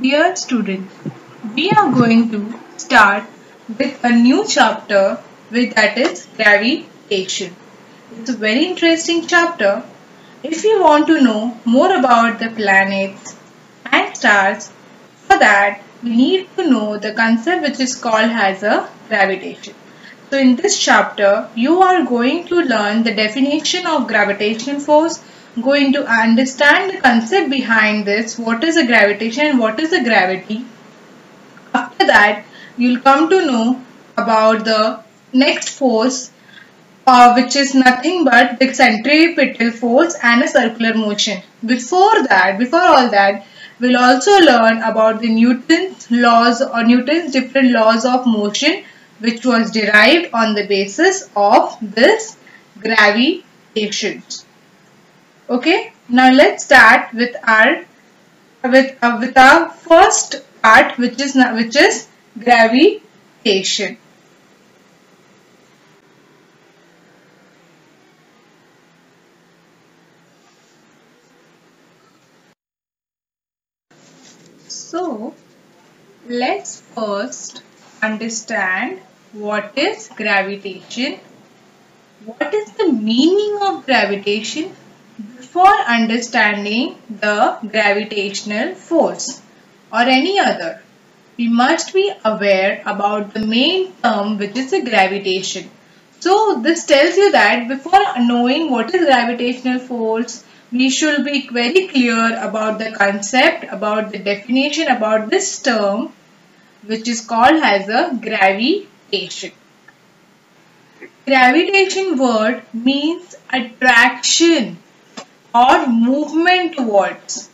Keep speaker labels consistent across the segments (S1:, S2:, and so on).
S1: Dear students, we are going to start with a new chapter that is gravitation. It's a very interesting chapter. If you want to know more about the planets and stars, for that we need to know the concept which is called as a gravitation. So in this chapter, you are going to learn the definition of gravitational force, going to understand the concept behind this, what is a gravitation and what is the gravity. After that, you'll come to know about the next force, which is nothing but the centripetal force and a circular motion. Before all that, we'll also learn about the Newton's laws or Newton's different laws of motion, which was derived on the basis of this gravitation. Okay, now let's start with our first part, which is gravitation. So let's first understand what is gravitation. What is the meaning of gravitation? Before understanding the gravitational force or any other, we must be aware about the main term, which is the gravitation. So this tells you that before knowing what is gravitational force, we should be very clear about the concept, about the definition, about this term, which is called as a gravitation. Gravitation word means attraction और movement towards.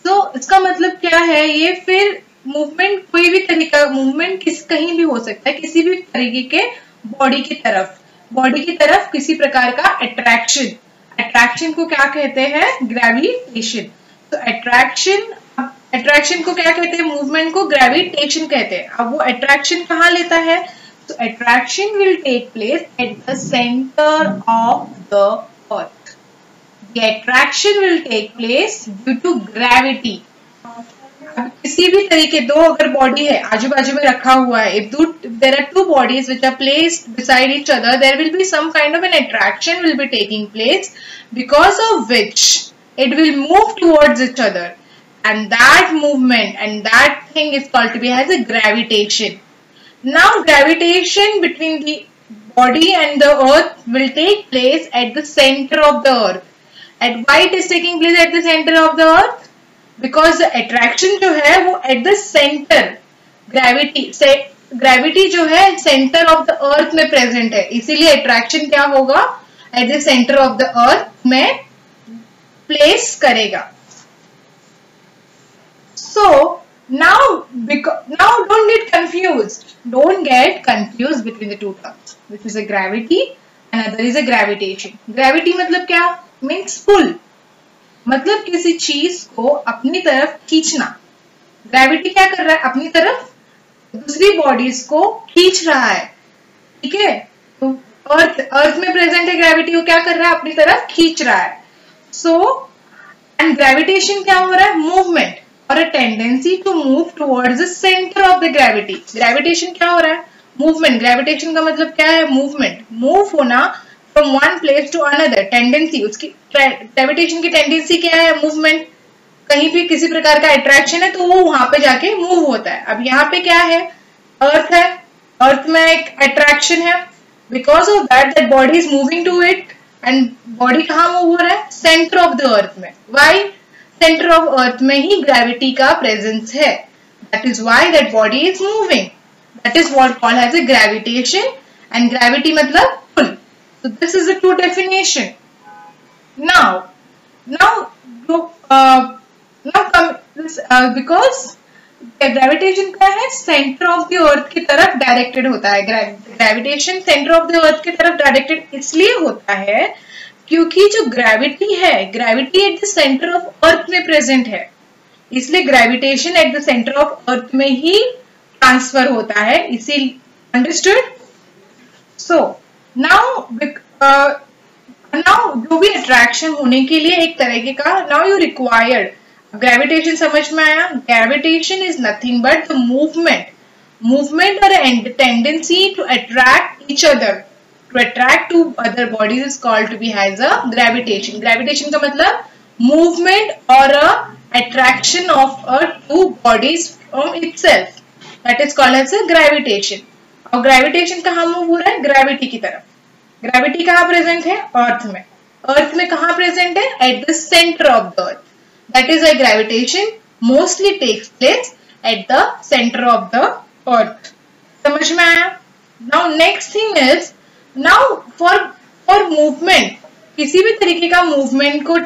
S1: तो इसका मतलब क्या है? ये फिर movement कोई भी तरीका मूवमेंट कहीं भी हो सकता है, किसी भी तरीके के बॉडी की तरफ किसी प्रकार का अट्रैक्शन को क्या कहते हैं? ग्रेविटेशन. तो अट्रैक्शन को क्या कहते हैं? मूवमेंट को ग्रेविटेशन कहते हैं. अब वो अट्रैक्शन कहाँ लेता है? तो attraction will take place at the centre of the earth. The attraction will take place due to gravity. किसी भी तरीके दो अगर बॉडी है आजू बाजू में रखा हुआ है, if there are two bodies which are placed beside each other, there will be some kind of an attraction will be taking place, because of which it will move towards each other, and that movement and that thing is called to be as a gravitation. Now gravitation between the body and the earth will take place at the center of the earth. And why it is taking place at the center of the earth? Because the attraction जो है वो at the center, gravity जो है center of the earth में present है, इसीलिए attraction क्या होगा? At the center of the earth में place करेगा. So now don't get confused. Don't get confused between the two terms. This is a gravity and other is a gravitation. Gravity मतलब क्या? Means पुल, मतलब किसी चीज को अपनी तरफ खींचना. ग्रेविटी क्या कर रहा है? अपनी तरफ दूसरी बॉडीज को खींच रहा है. ठीक है, तो अर्थ में प्रेजेंट है ग्रेविटी, वो क्या कर रहा है? अपनी तरफ खींच रहा है. सो एंड ग्रेविटेशन क्या हो रहा है? मूवमेंट और a tendency to move towards the centre of the gravity. Gravitation क्या हो रहा है? मूवमेंट. ग्रेविटेशन का मतलब क्या है? मूवमेंट, मूव होना from one place to another. Tendency, उसकी ग्रेविटेशन की टेंडेंसी क्या है? मूवमेंट. कहीं भी किसी प्रकार का अट्रैक्शन है तो वो वहां पे जाके मूव होता है. अब यहाँ पे क्या है? अर्थ है, अर्थ में एक अट्रैक्शन है. Because of that body is moving to it, and body कहाँ मूव हो रहा है? सेंटर ऑफ द अर्थ में. वाई? सेंटर ऑफ अर्थ में ही ग्रेविटी का प्रेजेंस है. That is why that body is moving. That is what called as a gravitation. And gravity मतलब pull. So this is the true definition. Now come this because gravitation क्या है? Center of the earth की तरफ directed होता है. Gravitation center of the earth की तरफ directed इसलिए होता है क्योंकि जो gravity है, gravity at the center of earth में present है, इसलिए gravitation at the center of earth में ही transfer होता है. इसी understood? So now जो भी अट्रैक्शन होने के लिए एक तरीके का now you required ग्रेविटेशन समझ में आया? Gravitation is nothing but the movement or a tendency to attract each other, to attract to other bodies is called to be as a gravitation. Gravitation का मतलब movement or a attraction of a two bodies from itself, that is called as a gravitation. और gravitation कहाँ move हो रहा है? Gravity की तरफ. Gravity कहाँ प्रेजेंट है? अर्थ में. अर्थ में कहाँ प्रेजेंट है? At the centre of the earth. That is why gravitation mostly takes place at the centre of the earth. समझ में आया? Now next thing is, now for movement, किसी भी तरीके का मूवमेंट को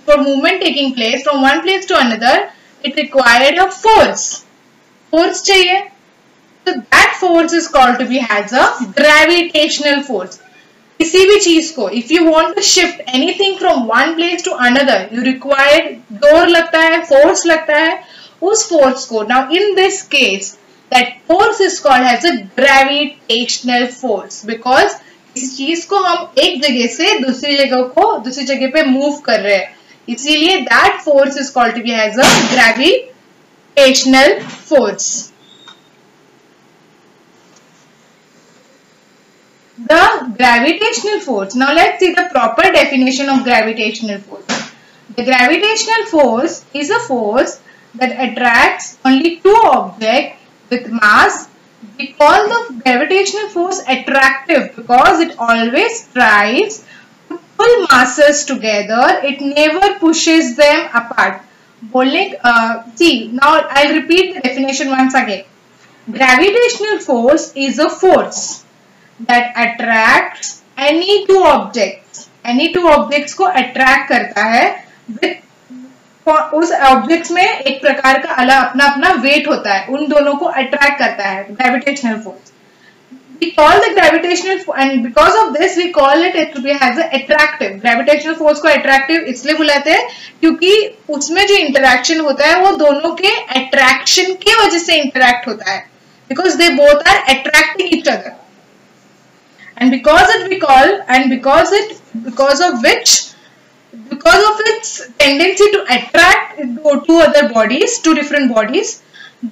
S1: for movement taking place from one place to another, it required a force चाहिए. So that force is called to be as a gravitational force. किसी भी चीज को, if you want to shift anything from one place to another, you require जोर लगता है, force लगता है, उस force को. Now in this case, that force is called as a gravitational force because इस चीज को हम एक जगह से दूसरी जगह पे मूव कर रहे हैं, इसीलिए that force is called to be as a gravitational force. The gravitational force. Now let's see the proper definition of gravitational force. The gravitational force is a force that attracts only two objects with mass. We call the gravitational force attractive because it always tries to pull masses together. It never pushes them apart. See, now I'll repeat the definition once again. Gravitational force is a force that attracts any two objects को attract करता है with उस objects में एक प्रकार का अलग अपना weight होता है, उन दोनों को attract करता है gravitational force. We call the gravitational and because of this we call it to be as a attractive. Gravitational force को attractive इसलिए बुलाते हैं क्योंकि उसमें जो interaction होता है वो दोनों के attraction की वजह से interact होता है, because they both are attracting each other. And because of its tendency to attract two other bodies, two different bodies,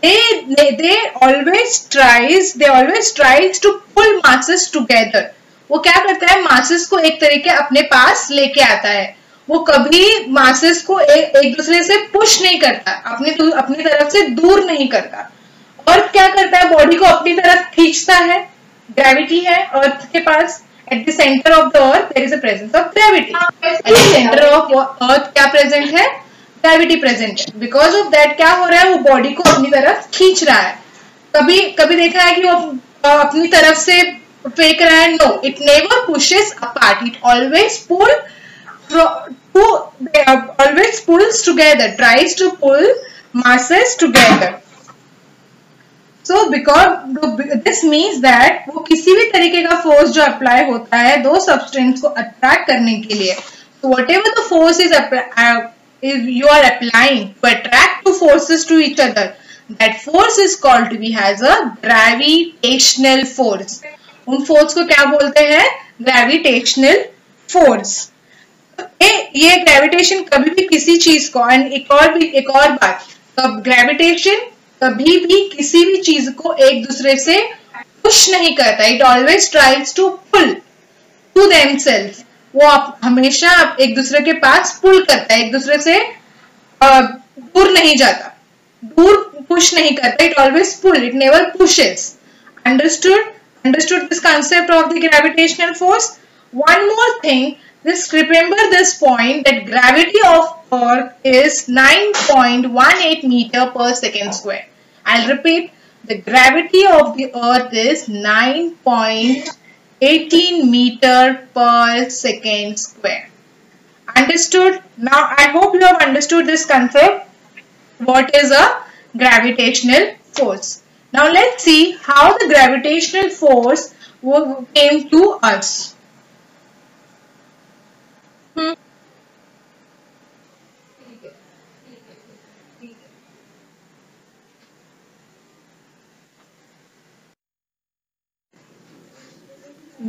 S1: they always tries to pull masses together. वो क्या करता है? masses को एक तरीके अपने पास लेके आता है. वो कभी masses को एक दूसरे से push नहीं करता, अपनी तरफ से दूर नहीं करता. और क्या करता है? बॉडी को अपनी तरफ खींचता है. ग्रेविटी है अर्थ के पास. At the centre of the earth there is a presence of gravity. At the centre of earth क्या प्रेजेंट है? ग्रेविटी प्रेजेंट है. बिकॉज ऑफ दैट क्या हो रहा है? वो बॉडी को अपनी तरफ खींच रहा है. कभी देखा है कि वो अपनी तरफ से फेंक रहा है? No, it never pushes apart. It always pulls together, tries to pull masses together. So because this means that वो किसी भी तरीके का फोर्स जो अप्लाई होता है दो सब्सटेंस को अट्रैक्ट करने के लिए, so whatever the force is you are applying to attract two forces to each other, that force is called to be as a gravitational force. उन फोर्स को क्या बोलते हैं? Gravitational force. ये ग्रेविटेशन कभी भी किसी चीज को, एंड एक और बात, ग्रेविटेशन कभी भी किसी भी चीज को एक दूसरे से पुश नहीं करता. It always tries to pull to themself. वो हमेशा एक दूसरे के पास पुल करता है, एक दूसरे से दूर नहीं जाता, दूर पुश नहीं करता. It always pull, it never pushes. Understood this concept of the gravitational force? One more thing, remember this point, that gravity of Earth is 9.18 meter per second square. I'll repeat, the gravity of the Earth is 9.18 meter per second square. Understood? Now I hope you have understood this concept. What is a gravitational force? Now let's see how the gravitational force came to us.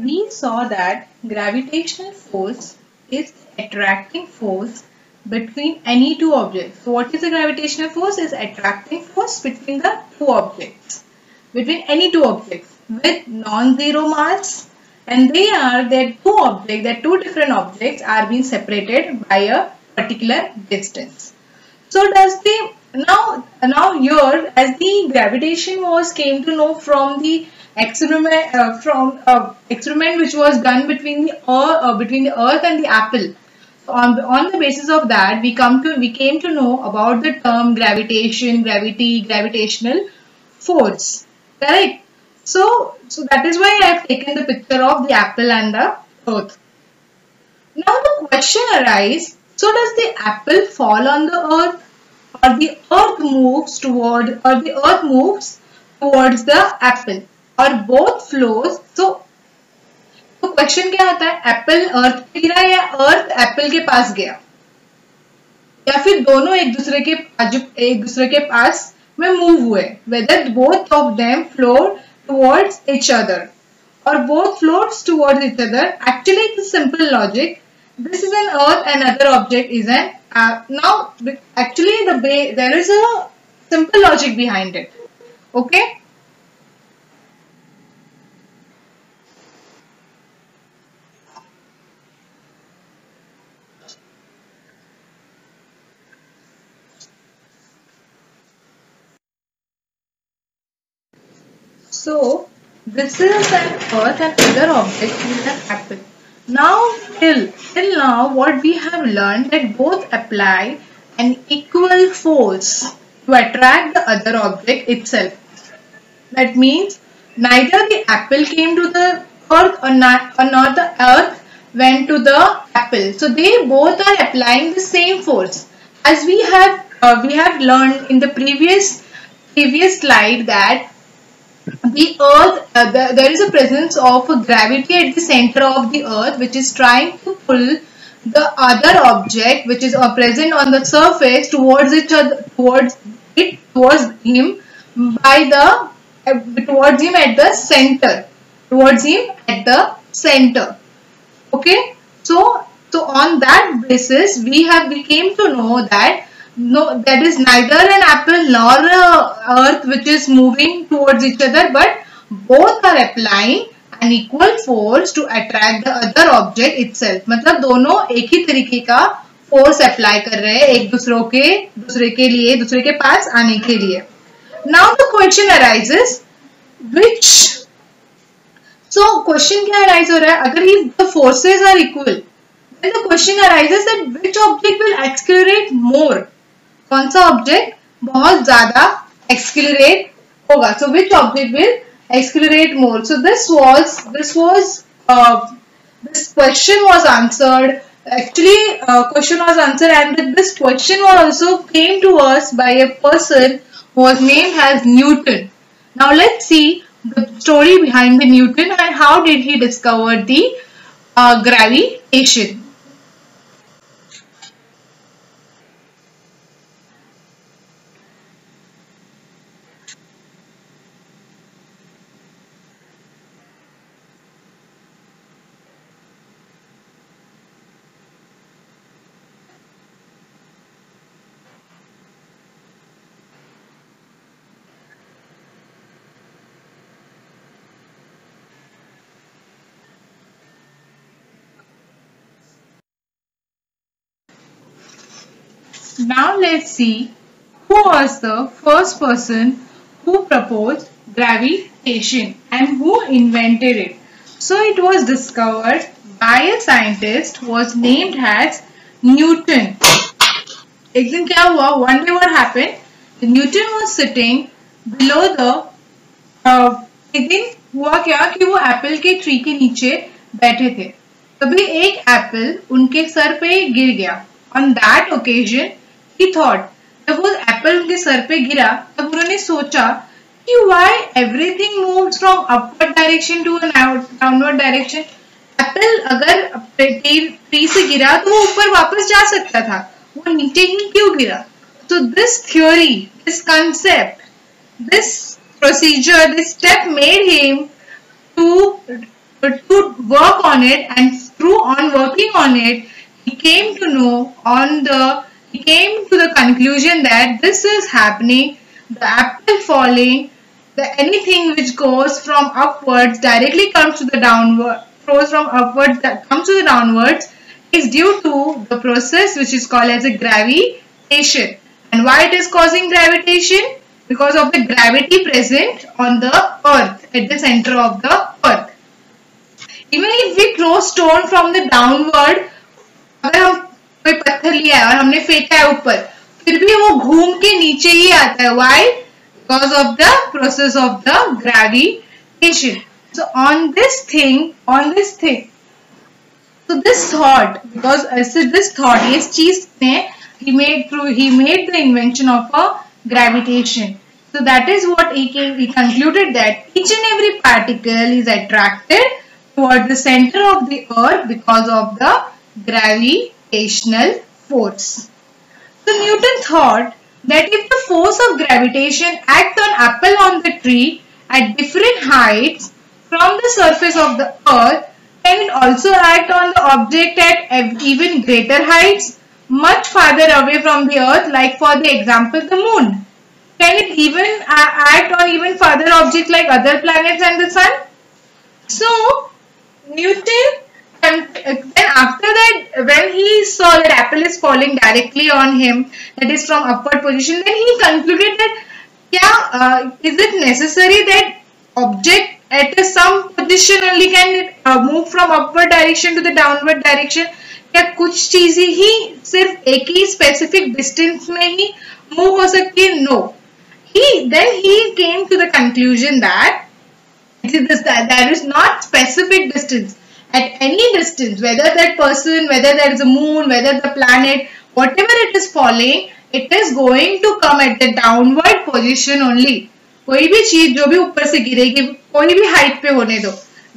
S1: We saw that gravitational force is the attracting force between any two objects. So what is the gravitational force? Is attracting force between the two objects, between any two objects with non-zero mass, and they're two different objects are being separated by a particular distance. So does the now here, as the gravitation was came to know from the experiment which was done between the earth and the apple. So on the basis of that, we came to know about the term gravitation, gravitational force. Correct. So that is why I have taken the picture of the apple and the earth. Now the question arises, so does the apple fall on the earth, or the earth moves towards the apple, or both flows? तो question क्या होता है, Apple अर्थ पे गिरा या अर्थ Apple के पास गया, या फिर दोनों एक दूसरे के पास में मूव हुए, whether both of them flow towards each other or both floats towards each other. Actually it's simple logic. This is an earth and other object is an now actually there is a simple logic behind it. Okay. So this is an earth and other object is an apple. Now till now what we have learned that both apply an equal force to attract the other object itself. That means neither the apple came to the earth nor the earth went to the apple. So they both are applying the same force. As we have learned in the previous slide that the earth there is a presence of a gravity at the center of the earth which is trying to pull the other object which is present on the surface towards him at the center. Okay, so on that basis we came to know that that is neither an apple nor a earth which is moving towards each other, but both are applying an equal force to attract the other object itself. मतलब दोनों एक ही तरीके का force apply कर रहे हैं एक दूसरे के पास आने के लिए. Now the question arises, question क्या arise हो रहा है, अगर if the forces are equal, then the question arises that which object will accelerate more? कौन सा ऑब्जेक्ट बहुत ज्यादा एक्सक्लेरेट होगा? So which object will accelerate more? So this question was answered. Actually, question was answered, and this question also came to us by a person who was named as Newton. Now let's see the story behind the Newton and how did he discover the gravitation. Now let's see who was the first person who proposed gravitation and who invented it. So it was discovered by a scientist who was named as Newton. एक दिन क्या हुआ? One day what happened? Newton was sitting below the एक दिन हुआ क्या कि वो एप्पल के ट्री के नीचे बैठे थे, तभी एक एप्पल उनके सर पे गिर गया. On that occasion he thought, जब वो एप्पल उनके सर पे गिरा तब उन्होंने सोचा कि why everything moves from upward direction to an downward direction. Apple अगर ट्री से गिरा तो वो ऊपर वापस जा सकता था, वो नीचे ही क्यों गिरा? So this theory, this concept, this procedure, this step made him to work on it, and through on working on it he came to the conclusion that this is happening, the apple falling, anything which goes from upwards directly comes to the downward, flows from upwards that comes to the downwards, is due to the process which is called as a gravitation. And why it is causing gravitation? Because of the gravity present on the earth, at the center of the earth. Even if we throw stone from the downward, अगर हम कोई पत्थर लिया है और हमने फेंका है ऊपर, फिर भी वो घूम के नीचे ही आता है. Why? Because of the process of the gravitation. So on this thing, so this thought, because this thought, इस चीज में he made the invention of a gravitation. So that is what he concluded, that each and every particle is attracted toward the center of the earth because of the gravitational force. So Newton thought that if the force of gravitation acts on apple on the tree at different heights from the surface of the earth, can it also act on the object at even greater heights, much farther away from the earth, like for the example the moon? Can it even act on even farther objects like other planets and the sun? So Newton, then after that, when he saw that apple is falling directly on him, that is from upward position, then he concluded that is it necessary that object at some position only can move from upward direction to the downward direction? क्या कुछ चीजें ही सिर्फ एक ही specific distance में ही move हो सकती है? No. Then he came to the conclusion that there is not specific distance. At any distance, whether that person, whether there is a moon, whether the planet, whatever it is falling, it is going to come at the downward position only. कोई भी चीज जो भी ऊपर से गिरेगी, कोई भी height पे होने दो,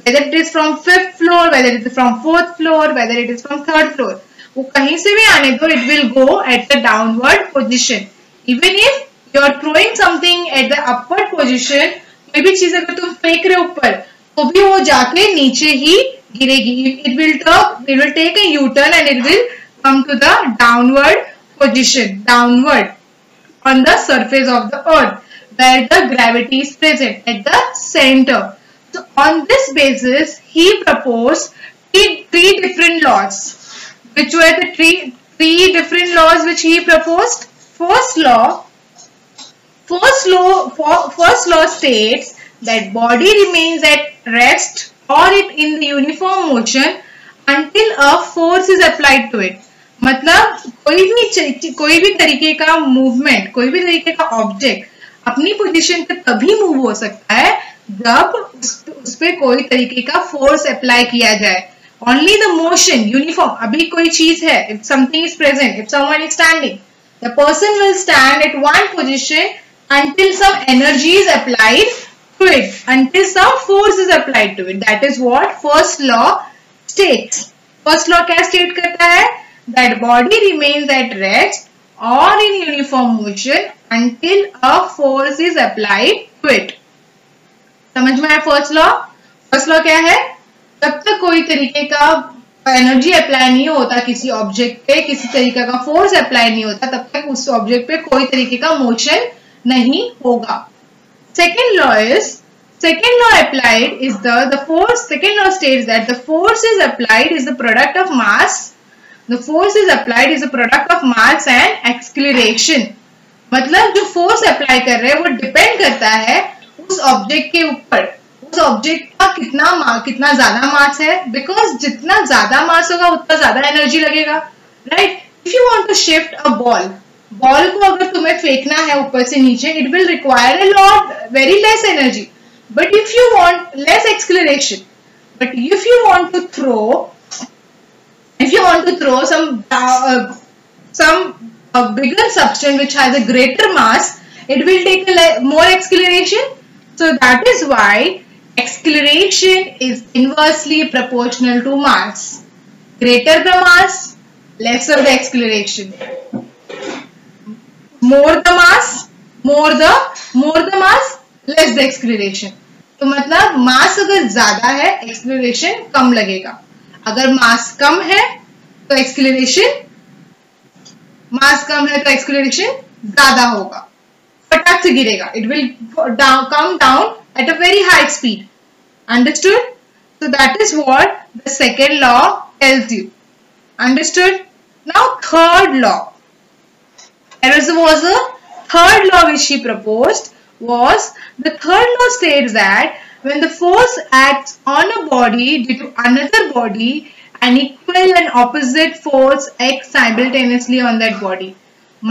S1: whether it is from 5th floor, whether it is from 4th floor, whether it is from 3rd floor, वो कहीं से भी आने दो, it will go at the downward position. Even if you are throwing something at the upward position, कोई भी चीज अगर तुम फेंक रहे हो ऊपर, तो भी वो जाके नीचे ही गिरेगी. It will take a U-turn and it will come to the downward position, downward on the surface of the earth, where the gravity is present at the center. So on this basis, he proposed three different laws. Which were the three different laws which he proposed? First law states that body remains at rest or in the uniform motion until a force is applied to it. मतलब कोई भी तरीके का movement, कोई भी तरीके का object अपनी पोजीशन पे तभी मूव हो सकता है जब उस पे कोई तरीके का फोर्स अप्लाई किया जाए. Only the motion, uniform. अभी कोई चीज है, if something is present, if someone is standing, the person will stand at one position until some energy is applied to it, until some force is applied to it. That is what first law states. First law क्या state करता है? That body remains at rest or in uniform motion until a force is applied to it. समझ में आया first law? First law क्या है? तब तक कोई तरीके का एनर्जी अप्लाई नहीं होता किसी ऑब्जेक्ट पे, किसी तरीके का फोर्स अप्लाई नहीं होता, तब तक उस ऑब्जेक्ट पे कोई तरीके का मोशन नहीं होगा. Second law applied is the force. Second law states that the force is applied is the product of mass. The force is applied is a product of mass and acceleration. मतलब जो force apply कर रहे हैं वो depend करता है उस object के ऊपर, उस ऑब्जेक्ट का कितना ज्यादा मास है, बिकॉज जितना ज्यादा मास होगा उतना ज्यादा एनर्जी लगेगा, right. If you want to shift a ball को अगर तुम्हें फेंकना है ऊपर से नीचे, it will require a lot very less energy. But if you want less acceleration, but if you want to throw some bigger substance which has a greater mass, it will take more acceleration. So that is why acceleration is inversely proportional to mass. Greater the mass, lesser the acceleration. More the mass, less the acceleration. तो मतलब मास अगर ज्यादा है, acceleration कम लगेगा. अगर मास कम है तो acceleration, मास कम है तो एक्सीलरेशन ज्यादा होगा, फटाक से गिरेगा. It will come down at a very high speed. Understood? So that is what the second law tells you. Understood? Now third law. There was a third law which she proposed. Was the third law states that when the force acts on a body due to another body, an equal and opposite force acts simultaneously on that body.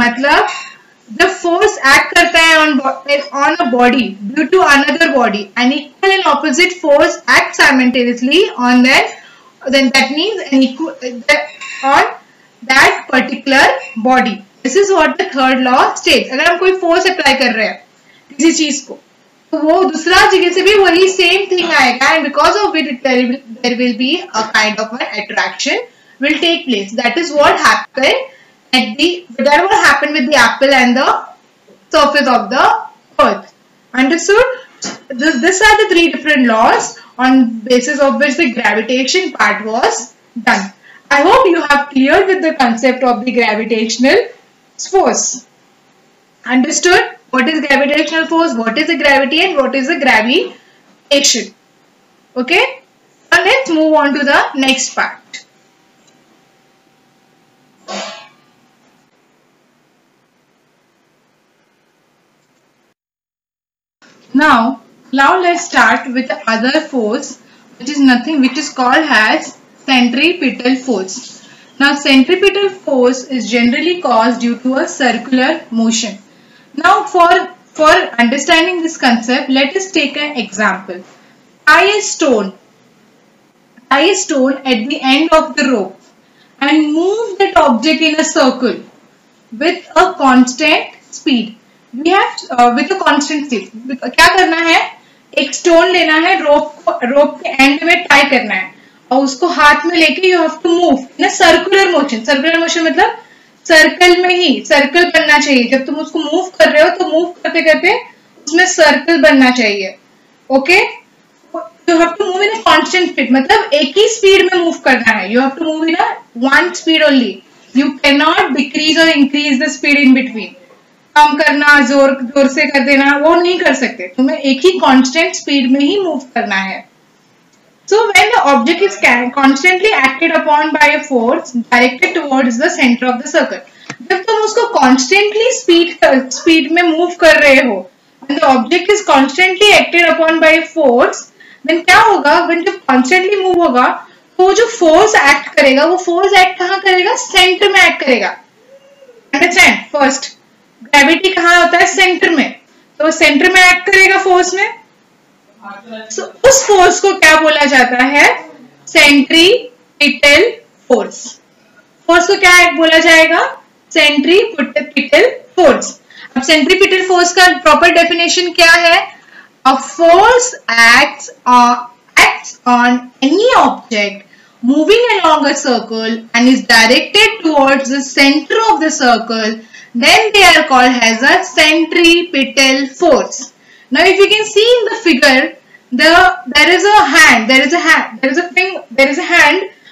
S1: मतलब जब force act करता है on a body due to another body, an equal and opposite force act simultaneously on that, then that means an equal on that particular body. This is what the third law states. अगर हम कोई force apply कर रहे हैं किसी चीज को, तो वो दूसरा जगह से भी वही सेम थिंग आएगा, and because of it there will be a kind of an attraction will take place. That is what happened that what happened with the apple and the surface of the earth. Understood? These are the three different laws on basis of which the gravitation part was done. I hope you have cleared with the concept of the gravitational force. Understood? What is gravitational force? What is the gravity and what is the gravitation? Okay? Now let's move on to the next part. Now let's start with the other force, which is called as centripetal force. Now centripetal force is generally caused due to a circular motion. Now for understanding this concept, let us take an example. Tie a stone at the end of the rope and move that object in a circle with a constant speed. We have with a constant speed. क्या करना है? एक stone लेना है, रोप के and में tie करना है और उसको हाथ में लेके you have to move in a circular motion. Circular motion मतलब सर्कल में ही सर्कल बनना चाहिए. जब तुम उसको मूव कर रहे हो तो मूव करते करते उसमें सर्कल बनना चाहिए. Okay? You have to move in a constant speed, मतलब एक ही स्पीड में मूव करना है. You have to move in a one speed only. You can not decrease और increase the speed in between. कम करना, जोर से कर देना, वो नहीं कर सकते. तुम्हें एक ही कांस्टेंट स्पीड में ही मूव करना है. So when the object is constantly acted upon by a force directed towards the center of the circle, जब तुम उसको constantly speed में move कर रहे हो, when the object is constantly acted upon by a force, then क्या होगा? when जब constantly move होगा तो जो force act करेगा, वो force act कहाँ करेगा? center में act करेगा. Understand? First, gravity कहाँ होता है? center में. तो center में act करेगा force में. So, उस फोर्स को क्या बोला जाता है? Centripetal force. फोर्स को क्या बोला जाएगा? Centripetal force. अब सेंट्रीपिटल फोर्स का प्रॉपर डेफिनेशन क्या है? A force acts on any object moving along a circle and is directed towards the center of the circle, then they are called as a centripetal force. Now, if you can see in the figure, there is a hand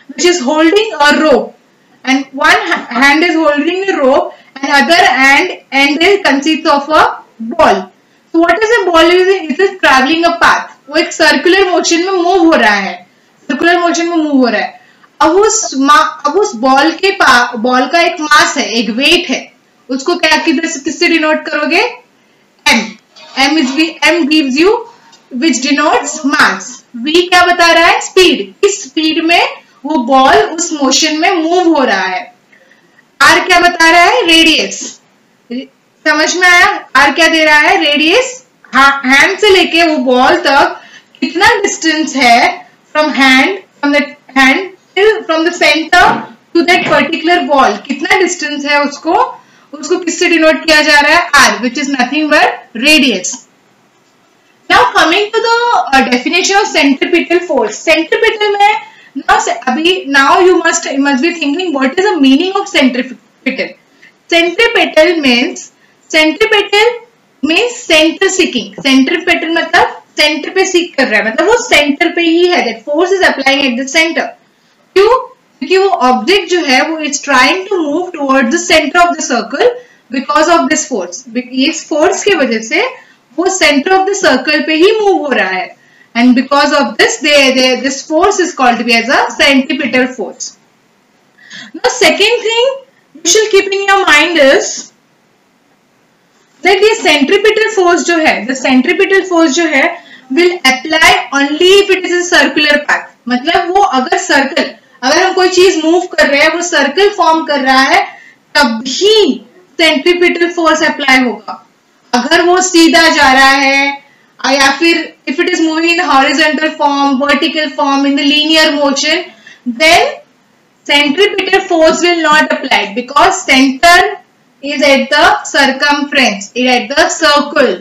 S1: which is holding a rope, and one hand is holding the rope, and other hand is consists of a ball. So, what is a ball using? It is traveling a path. वो एक circular motion में move हो रहा है. Circular motion में move हो रहा है. अब उस बॉल का एक मास है, एक वेट है. उसको क्या किससे डिनोट करोगे? M. M gives you which denotes mass. V क्या बता रहा है? स्पीड. इस स्पीड में वो बॉल उस मोशन में मूव हो रहा है. R क्या बता रहा है? रेडियस. समझ में आया? R क्या दे रहा है? रेडियस. हैंड से लेके वो बॉल तक कितना डिस्टेंस है from the center to that particular ball. कितना डिस्टेंस है उसको किससे डिनोट किया जा रहा है? R, which is nothing but radius. Now coming to the definition of centripetal force. Centripetal में now you must be thinking what is the meaning of centripetal. Centripetal means center seeking. Centripetal मतलब center पे seek कर रहा है, मतलब वो center पे ही है. That force is applying at the center. क्यों? क्योंकि वो ऑब्जेक्ट जो है वो is trying to move towards the centre of the circle because of this force. इस फोर्स की वजह से वो सेंटर ऑफ द सर्कल पे ही मूव हो रहा है, and because of this this force is called to be as a centripetal force. Now second thing you should keep in your mind is that the centripetal force जो है, the centripetal force जो है will apply only if it is a circular path. मतलब वो अगर हम कोई चीज मूव कर रहे हैं, वो सर्कल फॉर्म कर रहा है, तभी सेंट्रीपिटल फोर्स अप्लाई होगा. अगर वो सीधा जा रहा है या फिर if it is moving in horizontal form, vertical form, in the linear motion, then centripetal force will not apply because center is at the circumference, is at the circle.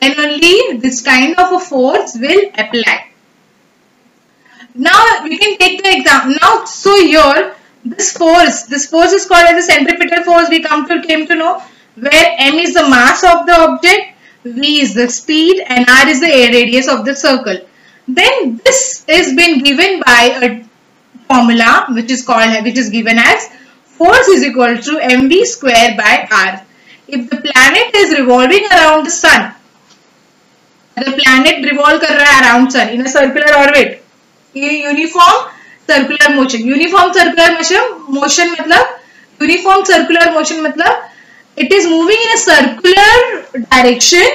S1: Then only this kind of a force will apply. Now we can take the example. Now, so here this force is called as a centripetal force. We came to know where m is the mass of the object, v is the speed, and r is the radius of the circle. Then this is been given by a formula which is given as force is equal to mv square by r. If the planet is revolving around the sun, the planet revolve कर रहा है around sun in a circular orbit, ये uniform circular motion. Uniform circular motion मतलब it is moving in a circular direction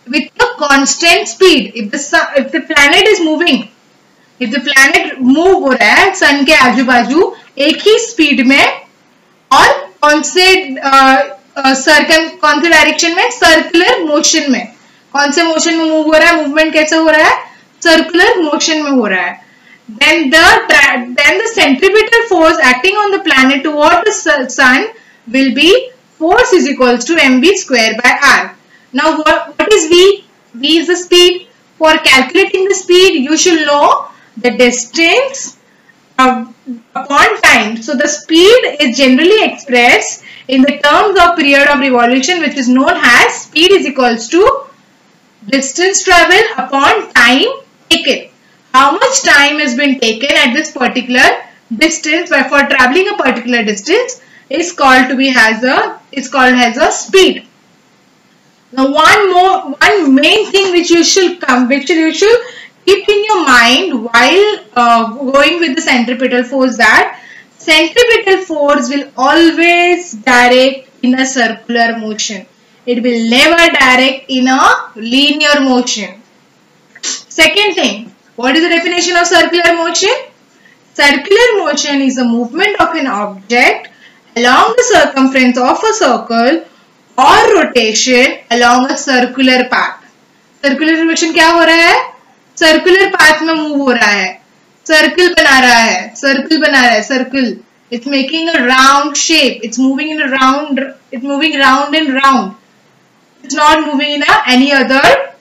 S1: with a constant speed. If the planet is moving, if the planet move हो रहा है सन के आजू बाजू एक ही स्पीड में और कौन से डायरेक्शन में, सर्कुलर मोशन में. कौन से मोशन में मूव हो रहा है, मूवमेंट कैसे हो रहा है, सर्कुलर मोशन में हो रहा है. Then the centripetal force acting on the planet toward the sun will be force is equals to mv square by r. Now what is v? V is the speed. For calculating the speed, you should know the distance upon time. So the speed is generally expressed in the terms of period of revolution, which is known as speed is equals to distance travel upon time taken. How much time has been taken at this particular distance for traveling a particular distance is called as a speed. Now one main thing which you should keep in your mind while going with the centripetal force, that centripetal force will always direct in a circular motion. It will never direct in a linear motion. Second thing, what is the definition of circular motion? Circular motion is the movement of an object along the circumference of a circle or rotation along a circular path. Circular motion क्या हो रहा है? Circular path में move हो रहा है, circle बना रहा है, circle. It's making a round shape. It's moving in a round. It's moving round and round. It's not moving in any other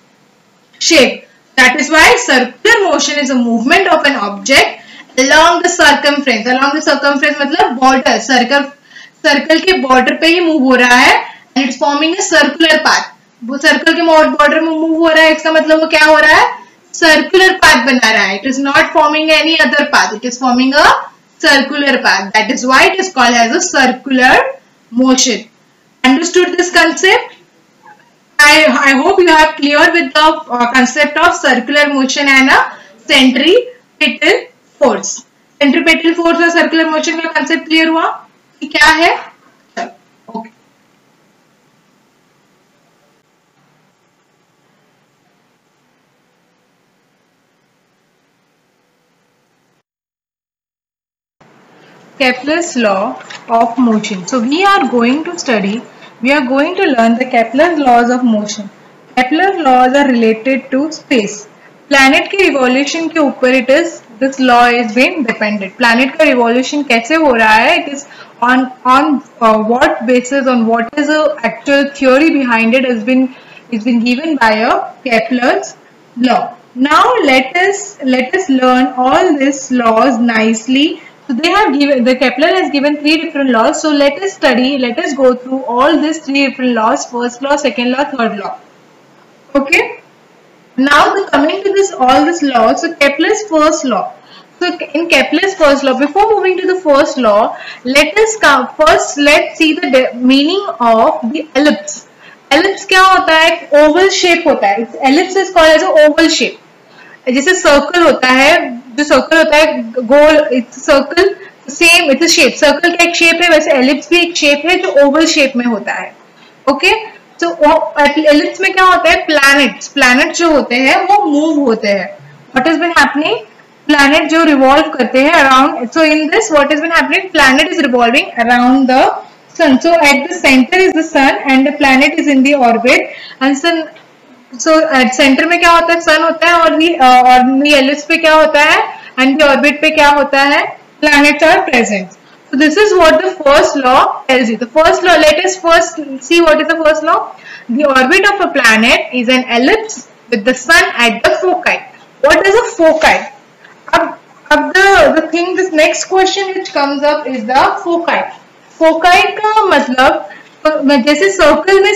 S1: shape. That is why circular motion is a movement of an object along the circumference. Along the circumference मतलब border, circle के border पे ही move हो रहा है, and it's forming a circular path. वो circle के border में move हो रहा है, इसका मतलब वो क्या हो रहा है? Circular path बना रहा है. It is not forming any other path. It is forming a circular path. That is why it is called as a circular motion. Understood this concept? I hope you are clear with the concept of circular motion and a centripetal force. Centripetal force और circular motion का concept clear हुआ कि क्या है? Okay. Kepler's law of motion. So we are going to learn the Kepler's laws of motion. Kepler's laws are related to space. Planet के revolution के ऊपर this law is being dependent. Planet का revolution कैसे हो रहा है? It is on what basis, on what is the actual theory behind it, has been given by a Kepler's law. Now let us learn all these laws nicely. So the Kepler has given 3 different laws. So let us go through all these 3 different laws: first law, second law, third law. Okay. Now coming to all these laws. So Kepler's first law. So in Kepler's first law, before moving to the first law, let's see the meaning of the ellipse. Ellipse क्या होता है? Oval shape होता है. Ellipse is called as a oval shape. जैसे circle होता है, जो circle होता है गोल, circle same it's shape. Circle का एक शेप है, वैसे एलिप्स भी एक शेप है जो ओवल शेप में होता है. ओके, तो एलिप्स में क्या होता है? प्लैनेट जो होते हैं वो मूव होते हैं. What is been happening? Planet जो रिवॉल्व करते हैं around. So in this what is been happening? Planet is revolving around the sun. So at the centre is the sun and the planet is in the orbit and sun. So at centre में क्या होता है? सन होता है. और ellipse पे क्या होता है? एंड द ऑर्बिट पे क्या होता है? Planets are present. So this is what the first law tells you. The first law, let us first see what is the first law. The orbit of a planet is an ellipse with the sun at the foci. What is a foci? The thing, this next question which comes up is the foci. Foci का मतलब जैसे circle में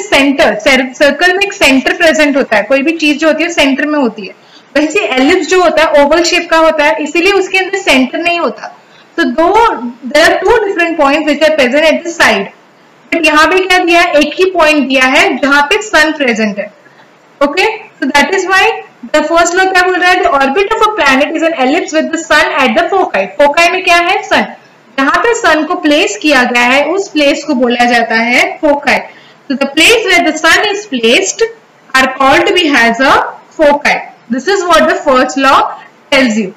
S1: circle में एक centre present होता है. कोई भी चीज जो होती है सेंटर में होती है. वैसे एलिप्स जो होता है ओवल शेप का होता है, इसीलिए उसके अंदर सेंटर नहीं होता. So there are two different points which are present at the side. But यहाँ पे क्या दिया है? एक ही पॉइंट दिया है जहाँ पे सन प्रेजेंट है. Okay, so that is why the first law क्या बोल रहा है? The orbit of a planet is an ellipse with the sun at the foci. Foci में क्या है? सन. जहाँ पे सन को प्लेस किया गया है उस प्लेस को बोला जाता है foci. So the place where the sun is placed are called to be as a foci. This is what the first law tells you.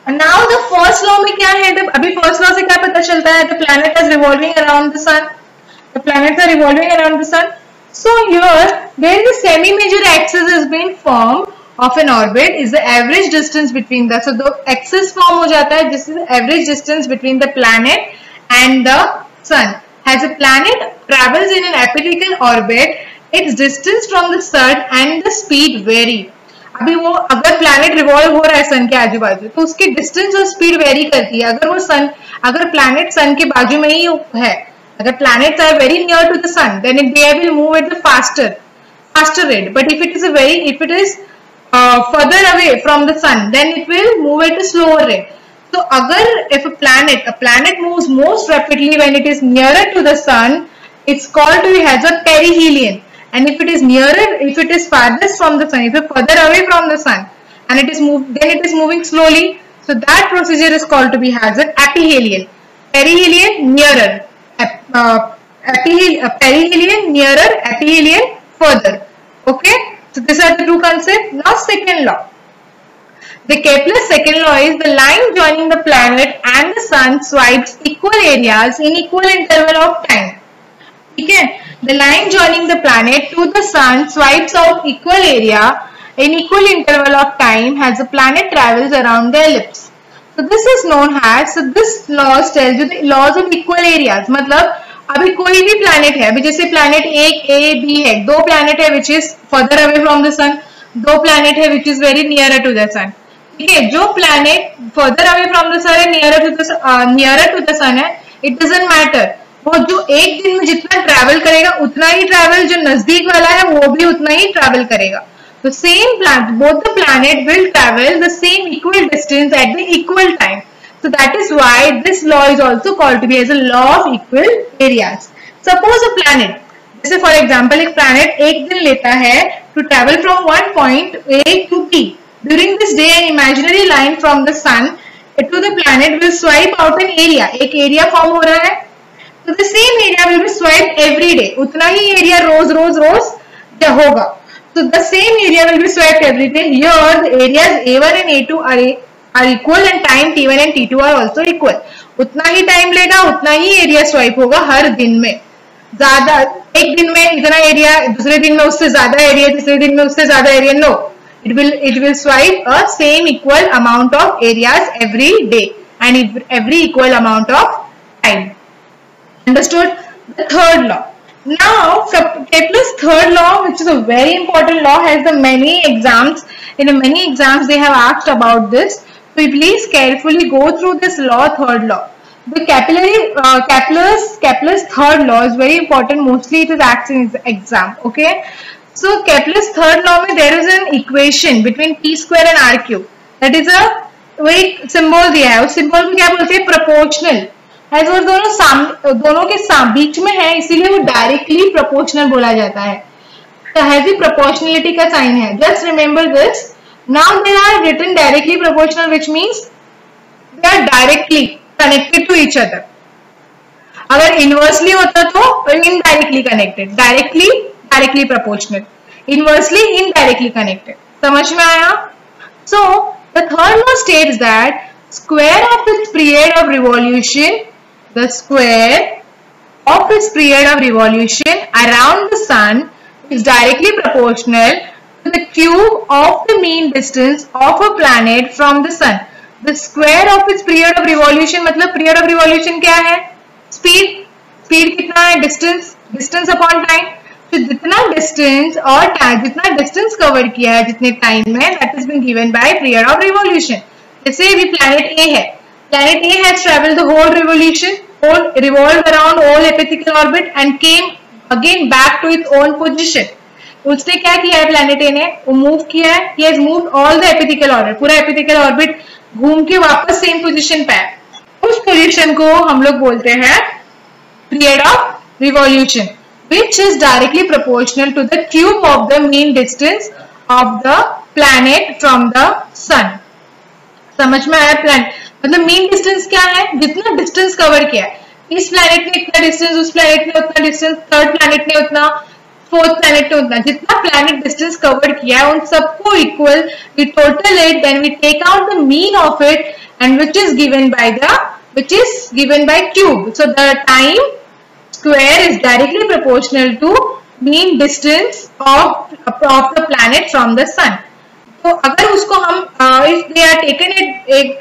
S1: Now the first law में क्या है? अभी first law से क्या पता चलता है? The planet is revolving around the sun. The planets are revolving around the sun. So here, where the semi-major axis has been formed of an orbit is the average distance between the. So the axis form हो जाता है. This is the average distance between the planet and the sun. As a planet travels in an elliptical orbit, its distance from the sun and the speed vary. अभी वो अगर planet revolve हो रहा है सन के आजू बाजू तो उसकी डिस्टेंस और स्पीड वेरी करती है. अगर प्लैनेट सन के बाजू में ही है, अगर planets are very near to the sun then they will move at the faster rate. But if it is further away from the sun then it will move at a slower rate. तो अगर if a planet moves most rapidly when it is nearer to the sun, it's called to be as a perihelion. And if it is farthest from the sun, if it is further away from the sun, and then it is moving slowly, so that procedure is called to be as an aphelion. Perihelion nearer, perihelion nearer, aphelion further. Okay, so these are the two concepts. Now second law. The Kepler's second law is the line joining the planet and the sun swipes equal areas in equal interval of time. Okay. The line joining the planet to the sun swipes out equal area in equal interval of time as the planet travels around the ellipse. So this is known as, so this laws tells you the laws of equal areas. मतलब अभी कोई भी planet है, अभी जैसे planet A, B है, दो planet है which is further away from the sun, दो planet है which is very nearer to the sun. ठीक है, जो planet further away from the sun है, nearer to the sun है, it doesn't matter. वो जो एक दिन में जितना ट्रैवल करेगा उतना ही ट्रैवल, जो नजदीक वाला है वो भी उतना ही ट्रैवल करेगा. तो same planet, both the planet will travel the same equal distance at the equal time. So that is why this law is also called to be as a law of equal areas. Suppose a planet, जैसे for example एक planet एक दिन लेता है to travel from one point A to P. During this day an imaginary line from the sun to the planet will swipe out an area. एक area form हो रहा है. So the same area will be swiped every day. उतना ही area रोज होगा. So the same area will be swiped every day. Here the areas A1 and A2 are equal and time T1 and T2 are also equal. उतना ही time लेगा, उतना ही area swipe होगा हर दिन में. ज्यादा एक दिन में इतना एरिया, दूसरे दिन में उससे ज्यादा एरिया, तीसरे दिन में उससे ज्यादा area. No, it will swipe a same equal amount of areas every day and every equal amount of time. Understood? The third law. Now, Kepler's third law, which is a very important law, has the many exams. In many exams, they have asked about this. So please carefully go through this law, third law. The Kepler's third law is very important. Mostly, it is asked in exam. Okay. So Kepler's third law, there is an equation between p square and r cube. That is a वो एक symbol दिया है, उस symbol को क्या बोलते हैं? Proportional. As वो दोनों के बीच में है, इसीलिए वो डायरेक्टली प्रोपोर्शनल बोला जाता है। तो हैवी प्रोपोर्शनलिटी का साइन है। Just remember this. Now they are written directly proportional, which means they are directly connected to each other. अगर इनवर्सली होता तो indirectly connected, directly proportional, inversely indirectly connected. समझ में आया? So the third law states that square of its period of revolution, the square of its period of revolution around the sun is directly proportional to the cube of the mean distance of a planet from the sun. The square of its period of revolution मतलब period of revolution क्या है? speed कितना है? distance upon time। तो जितना distance और time, जितना distance cover किया है जितने time में, that has been given by period of revolution। जैसे भी planet A है, planet A has traveled the whole revolution, revolved around all elliptical orbit and came again back to its own position। उसने क्या किया है? planet A ने वो move किया है, he has moved all the elliptical orbit, पूरा elliptical orbit घूम के वापस same position पे है। उस position को हम लोग बोलते हैं period of revolution, which is directly proportional to the cube of the mean distance of the planet from the sun। समझ में आया? प्लैनेट मतलब मीन डिस्टेंस क्या है? जितना डिस्टेंस कवर किया है, इस प्लैनेट ने इतना डिस्टेंस, उस प्लैनेट ने उतना डिस्टेंस, थर्ड प्लैनेट ने उतना, फोर्थ प्लैनेट ने उतना, जितना प्लैनेट डिस्टेंस कवर किया है उन सबको equal we total it, then we take out the mean of it and which is given by cube। so the time square is directly proportional to mean distance of the planet from the sun। तो अगर उसको हम if they are taken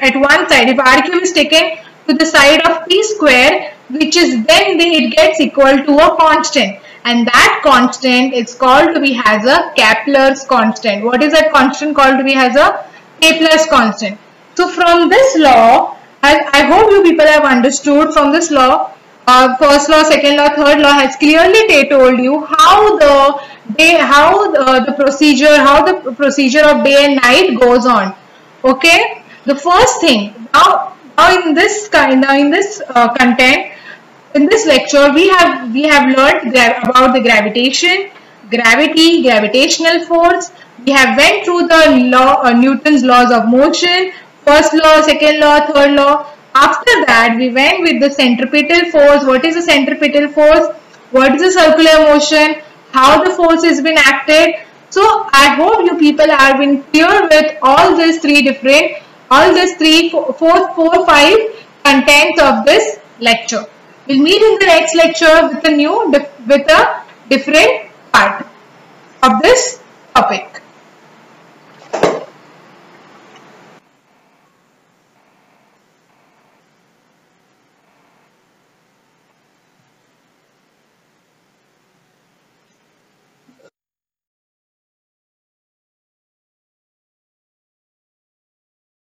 S1: at one side, if r cube is taken to the side of t square, which is then it gets equal to a constant, and that constant is called to be as a Kepler's constant। What is that constant called to be as a Kepler's constant? So from this law, I hope you people have understood from this law, first law, second law, third law has clearly told you how the procedure of day and night goes on। Okay, the first thing now in this content, in this lecture we have learned about the gravitation, gravity, gravitational force. We have went through the law, Newton's laws of motion, first law, second law, third law. After that we went with the centripetal force. What is the centripetal force? What is the circular motion? How the force has been acted? So I hope you people have been clear with all these four, five contents of this lecture. We'll meet in the next lecture with a different part of this topic.